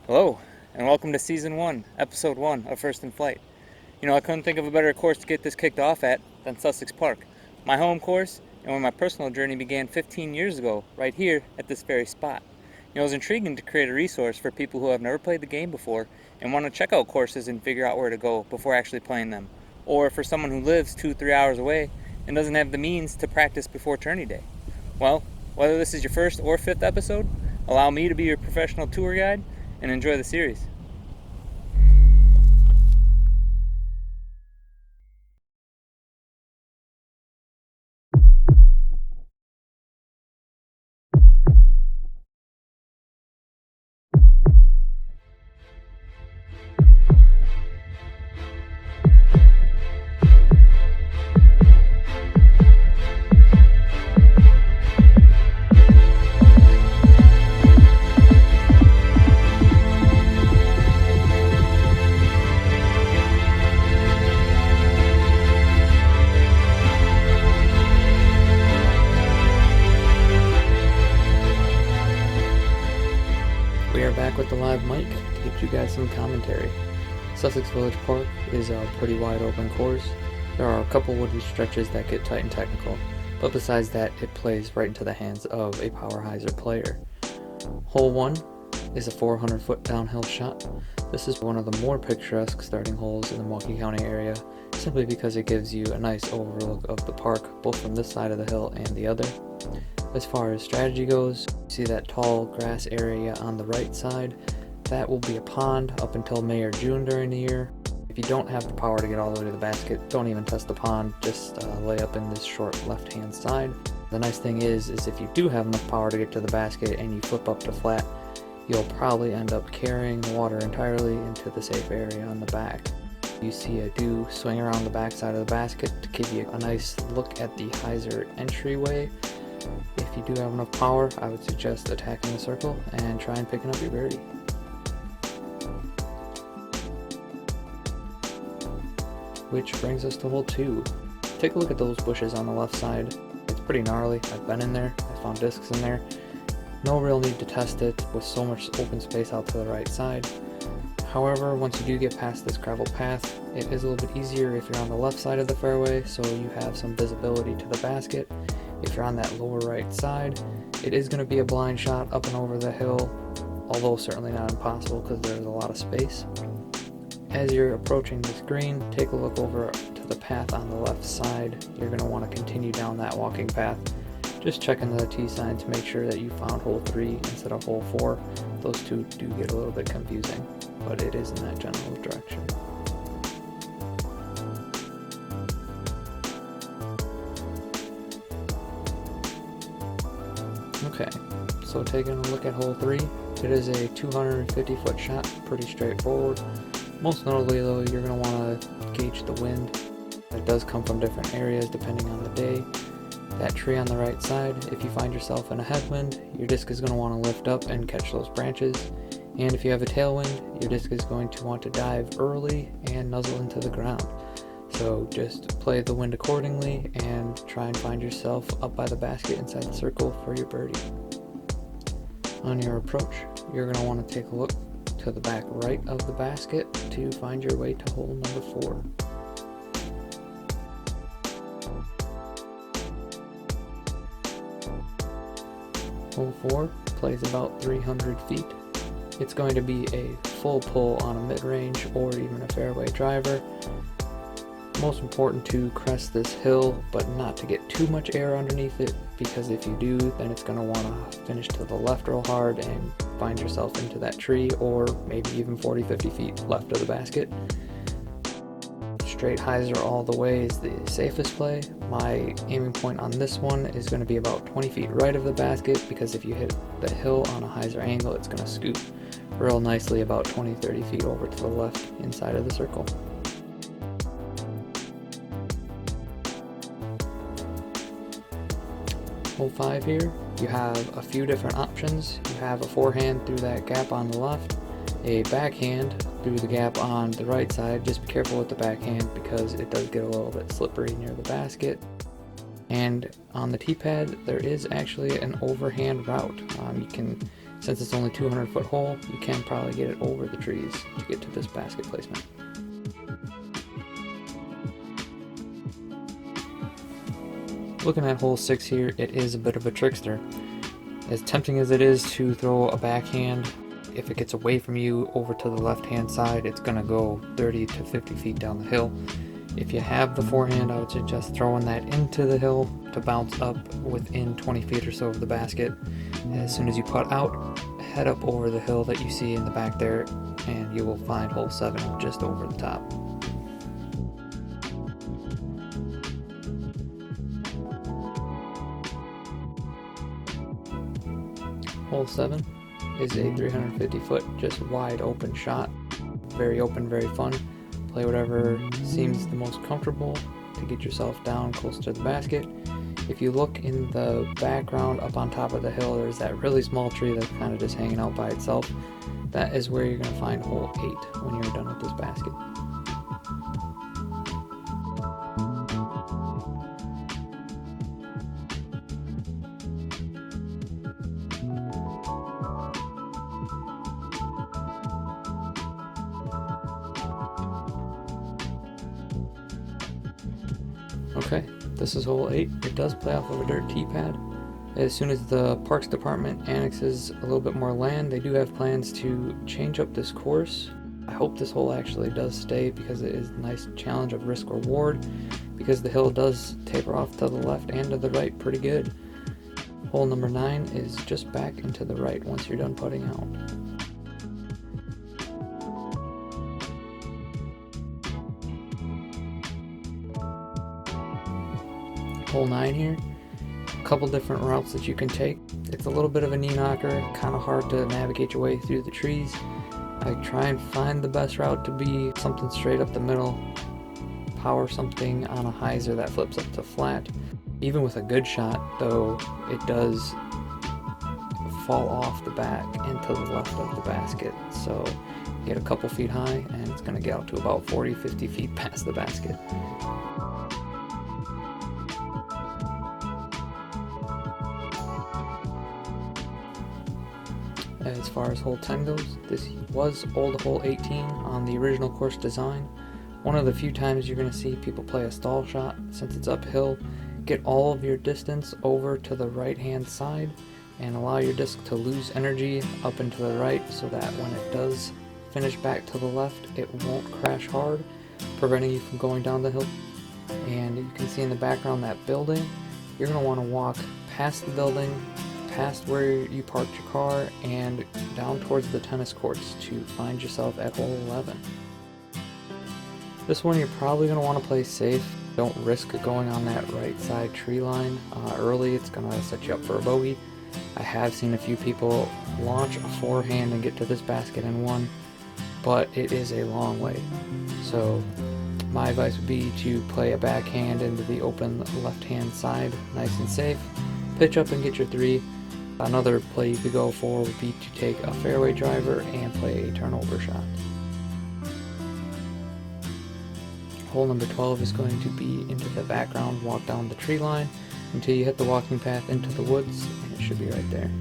Hello, and welcome to Season 1, Episode 1 of First in Flight. I couldn't think of a better course to get this kicked off at than Sussex Park, my home course, and where my personal journey began 15 years ago, right here at this very spot. It was intriguing to create a resource for people who have never played the game before and want to check out courses and figure out where to go before actually playing them, or for someone who lives 2-3 hours away and doesn't have the means to practice before tourney day. Well, whether this is your first or fifth episode, allow me to be your professional tour guide and enjoy the series. We are back with the live mic to get you guys some commentary. Sussex Village Park is a pretty wide open course. There are a couple wooded stretches that get tight and technical, but besides that, it plays right into the hands of a power hyzer player. Hole 1 is a 400-foot downhill shot. This is one of the more picturesque starting holes in the Milwaukee County area, simply because it gives you a nice overlook of the park, both from this side of the hill and the other. As far as strategy goes, see that tall grass area on the right side? That will be a pond up until May or June during the year. If you don't have the power to get all the way to the basket, don't even test the pond, just lay up in this short left-hand side. The nice thing is if you do have enough power to get to the basket and you flip up to flat, you'll probably end up carrying the water entirely into the safe area on the back. You see I do swing around the back side of the basket to give you a nice look at the hyzer entryway. If you do have enough power, I would suggest attacking the circle and try and picking up your birdie. Which brings us to hole 2. Take a look at those bushes on the left side. It's pretty gnarly. I've been in there. I found discs in there. No real need to test it with so much open space out to the right side. However, once you do get past this gravel path, it is a little bit easier if you're on the left side of the fairway, so you have some visibility to the basket. If you're on that lower right side, it is going to be a blind shot up and over the hill, although certainly not impossible because there's a lot of space. As you're approaching this green, take a look over to the path on the left side. You're going to want to continue down that walking path. Just checking the tee sign to make sure that you found hole 3 instead of hole 4. Those two do get a little bit confusing, but it is in that general direction. Okay, so taking a look at hole 3, it is a 250-foot shot, pretty straightforward. Most notably though, you're going to want to gauge the wind. It does come from different areas depending on the day. That tree on the right side, if you find yourself in a headwind, your disc is going to want to lift up and catch those branches. And if you have a tailwind, your disc is going to want to dive early and nuzzle into the ground. So just play the wind accordingly and try and find yourself up by the basket inside the circle for your birdie. On your approach, you're going to want to take a look to the back right of the basket to find your way to hole number 4. Hole 4 plays about 300 feet. It's going to be a full pull on a mid-range or even a fairway driver. Most important to crest this hill, but not to get too much air underneath it, because if you do, then it's going to want to finish to the left real hard and find yourself into that tree, or maybe even 40-50 feet left of the basket. Straight hyzer all the way is the safest play. My aiming point on this one is going to be about 20 feet right of the basket, because if you hit the hill on a hyzer angle, it's going to scoop real nicely about 20-30 feet over to the left inside of the circle. Hole 5 here, you have a few different options. You have a forehand through that gap on the left, a backhand through the gap on the right side. Just be careful with the backhand because it does get a little bit slippery near the basket. And on the tee pad, there is actually an overhand route. You can Since it's only 200-foot hole, you can probably get it over the trees to get to this basket placement. Looking at hole 6 here, it is a bit of a trickster. As tempting as it is to throw a backhand, if it gets away from you over to the left-hand side, it's going to go 30 to 50 feet down the hill. If you have the forehand, I would suggest throwing that into the hill to bounce up within 20 feet or so of the basket. As soon as you putt out, head up over the hill that you see in the back there, and you will find hole 7 just over the top. Hole 7 is a 350-foot, just wide open shot. Very open, very fun. Play whatever seems the most comfortable to get yourself down close to the basket. If you look in the background up on top of the hill, there's that really small tree that's kind of just hanging out by itself. That is where you're going to find hole 8 when you're done with this basket. Okay, this is hole 8. It does play off of a dirt tee pad. As soon as the Parks Department annexes a little bit more land, they do have plans to change up this course. I hope this hole actually does stay because it is a nice challenge of risk reward, because the hill does taper off to the left and to the right pretty good. Hole number 9 is just back and to the right once you're done putting out. Hole 9 here, a couple different routes that you can take. It's a little bit of a knee knocker, kind of hard to navigate your way through the trees. I try and find the best route to be something straight up the middle, power something on a hyzer that flips up to flat. Even with a good shot though, it does fall off the back and to the left of the basket. So get a couple feet high and it's going to get out to about 40-50 feet past the basket. As far as hole 10 goes, this was old hole 18 on the original course design. One of the few times you're going to see people play a stall shot. Since it's uphill, get all of your distance over to the right hand side and allow your disc to lose energy up and to the right so that when it does finish back to the left, it won't crash hard, preventing you from going down the hill. And you can see in the background that building. You're going to want to walk past the building, past where you parked your car, and down towards the tennis courts to find yourself at hole 11. This one you're probably going to want to play safe. Don't risk going on that right side tree line early. It's going to set you up for a bogey. I have seen a few people launch a forehand and get to this basket in one, but it is a long way. So my advice would be to play a backhand into the open left hand side, nice and safe. Pitch up and get your 3. Another play you could go for would be to take a fairway driver and play a turnover shot. Hole number 12 is going to be into the background, walk down the tree line until you hit the walking path into the woods, and it should be right there.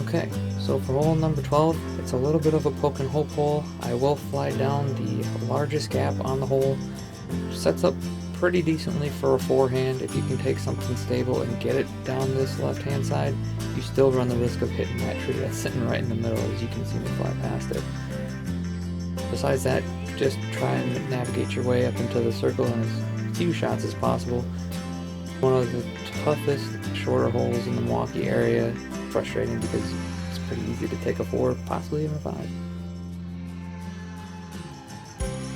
Okay, so for hole number 12, it's a little bit of a poke and hope hole. I will fly down the largest gap on the hole. Sets up pretty decently for a forehand. If you can take something stable and get it down this left hand side, you still run the risk of hitting that tree that's sitting right in the middle, as you can see me fly past it. Besides that, just try and navigate your way up into the circle in as few shots as possible. One of the toughest shorter holes in the Milwaukee area. Frustrating because it's pretty easy to take a 4, possibly even a 5.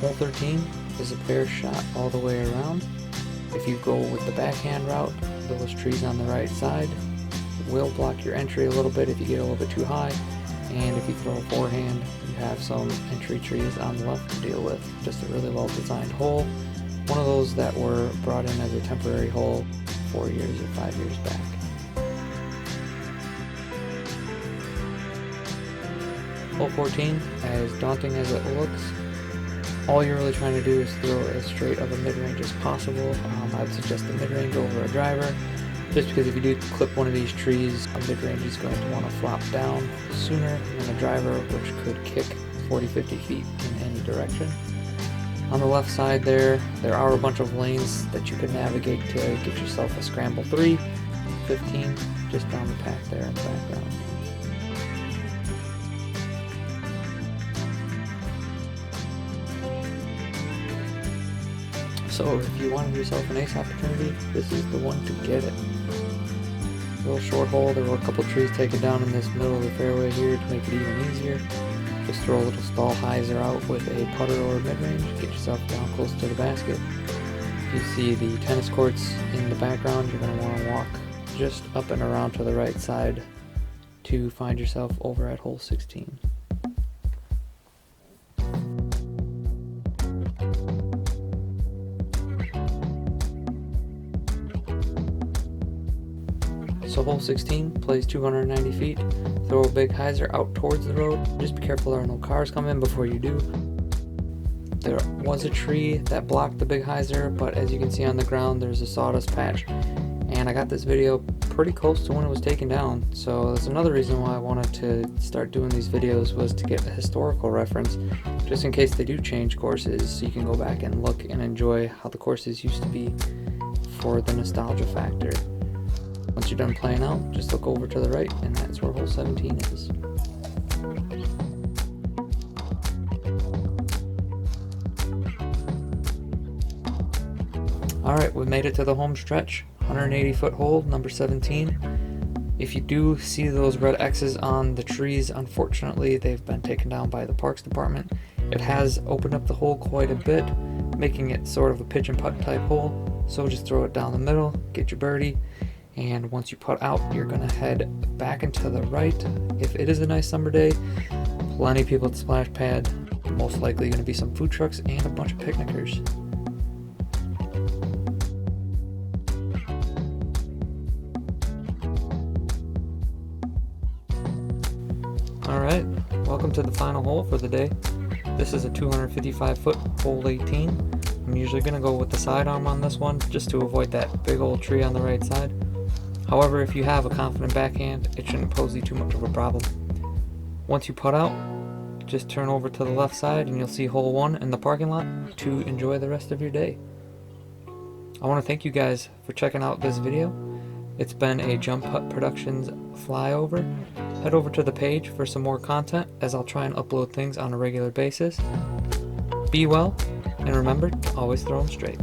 Hole 13 is a fair shot all the way around. If you go with the backhand route, those trees on the right side will block your entry a little bit if you get a little bit too high, and if you throw a forehand, you have some entry trees on the left to deal with. Just a really well designed hole, one of those that were brought in as a temporary hole 4 years or 5 years back. Hole 14, as daunting as it looks, all you're really trying to do is throw as straight of a mid-range as possible. I would suggest a mid-range over a driver, just because if you do clip one of these trees, a mid-range is going to want to flop down sooner than a driver, which could kick 40-50 feet in any direction. On the left side there are a bunch of lanes that you can navigate to get yourself a scramble 3, 15, just down the path there in the background. So if you wanted yourself an ace opportunity, this is the one to get it. A little short hole, there were a couple trees taken down in this middle of the fairway here to make it even easier. Just throw a little stall hyzer out with a putter or mid-range, get yourself down close to the basket. If you see the tennis courts in the background, you're going to want to walk just up and around to the right side to find yourself over at hole 16. So hole 16 plays 290 feet. Throw a big hyzer out towards the road. Just be careful there are no cars come in before you do. There was a tree that blocked the big hyzer, but as you can see on the ground, there's a sawdust patch. And I got this video pretty close to when it was taken down. So that's another reason why I wanted to start doing these videos, was to get a historical reference, just in case they do change courses, so you can go back and look and enjoy how the courses used to be for the nostalgia factor. Once you're done playing out, just look over to the right, and that's where hole 17 is. Alright, we made it to the home stretch. 180 foot hole, number 17. If you do see those red X's on the trees, unfortunately they've been taken down by the parks department. It has opened up the hole quite a bit, making it sort of a pitch and putt type hole. So just throw it down the middle, get your birdie, and once you putt out, you're gonna head back and to the right. If it is a nice summer day, plenty of people at the splash pad, most likely gonna be some food trucks and a bunch of picnickers. Alright, welcome to the final hole for the day. This is a 255 foot hole 18. I'm usually gonna go with the sidearm on this one, just to avoid that big old tree on the right side. However, if you have a confident backhand, it shouldn't pose you too much of a problem. Once you putt out, just turn over to the left side and you'll see hole 1 in the parking lot to enjoy the rest of your day. I want to thank you guys for checking out this video. It's been a Jump Putt Productions flyover. Head over to the page for some more content, as I'll try and upload things on a regular basis. Be well, and remember to always throw them straight.